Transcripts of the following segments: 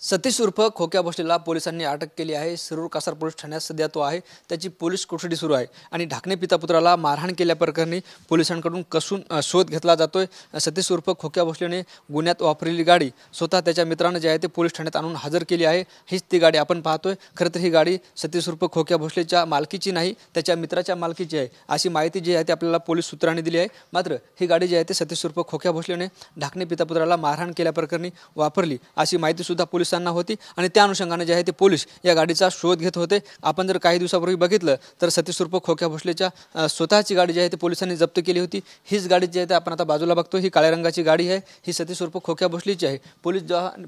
सतीश उर्फ खोक्या भोसलेला पोलिसांनी अटक केली आहे। शिरूर कासार पोलीस ठाण्यात सध्या तो आहे। त्याची पोलीस कोठडी सुरू आहे आणि ढाकणे पिता पुत्राला मारहाण केल्याप्रकरणी पोलिसांकडून कसून शोध घेतला जातोय। सतीश उर्फ खोक्या भोसलेने गुन्ह्यात वापरलेली गाडी स्वतः त्याच्या मित्राने जे आहे ते पोलीस ठाण्यात आणून हजर केली आहे। हीच ती गाडी आपण पाहतोय। खरं तर ही गाडी सतीश उर्फ खोक्या भोसलेच्या मालकीची नाही, त्याच्या मित्राच्या मालकीची आहे अशी माहिती जी आहे ती आपल्याला पोलीस सूत्रांनी दिली आहे। मात्र ही गाडी जी आहे ते सतीश उर्फ खोक्या भोसलेने ढाकणे पिता पुत्राला मारहाण केल्याप्रकरणी वापरली अशी माहिती सुद्धा पोलिसांना होती आणि त्या अनुषंगाने जे आहे ते पोलीस या गाडीचा शोध घेत होते। आपण जर काही दिवसापूर्वी बघितलं तर सतीश उर्फ खोक्या भोसलेच्या स्वतःची गाडी जी आहे ते पोलिसांनी जप्त केली होती। हीच गाडी जी आहे ते आपण आता बाजूला बघतो, ही काळ्या रंगाची गाडी आहे। ही सतीश उर्फ खोक्या भोसलेची आहे।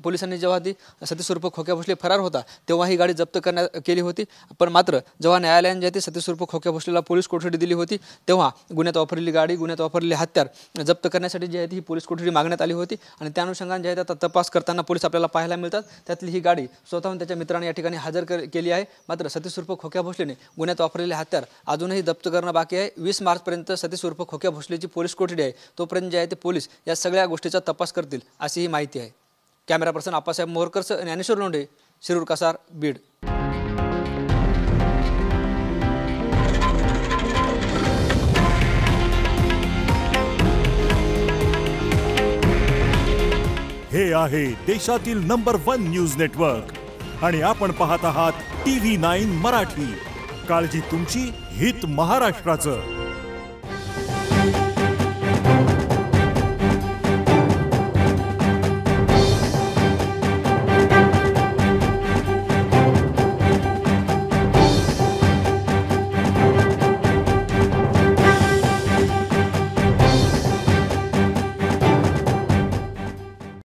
पोलिसांनी जेव्हा ती सतीश उर्फ खोक्या भोसले फरार होता तेव्हा ही गाडी जप्त करण्यात केली होती। पण मात्र जेव्हा न्यायालयाने जे आहे ते सतीश उर्फ खोक्या भोसलेला पोलीस कोठडी दिली होती तेव्हा गुन्ह्यात वापरलेली गाडी, गुन्ह्यात वापरलेले हत्यार जप्त करण्यासाठी जी आहे ती पोलीस कोठडी मागण्यात आली होती आणि त्या अनुषंगाने जे आहे आता तपास करताना पोलीस आपल्याला पाहायला मिळतात। त्यातली ही गाडी स्वतःहून त्याच्या मित्राने या ठिकाणी हजर केली आहे। मात्र सतीश उर्फ खोक्या भोसलेने गुन्ह्यात वापरलेले हत्यार अजूनही जप्त करणं बाकी आहे। 20 मार्चपर्यंत सतीश उर्फ खोक्या भोसलेची पोलीस कोठडी आहे। तोपर्यंत जे आहे ते पोलीस या सगळ्या गोष्टीचा तपास करतील अशी ही माहिती आहे। Camera person Appasaheb Morkar, Dnyaneshwar Londhe, Shirur Kasar, Beed. हे आहे देशातील नंबर 1 न्यूज नेटवर्क आणि आपण पाहत आहात TV9 मराठी। काळजी तुमची, हित महाराष्ट्राचं।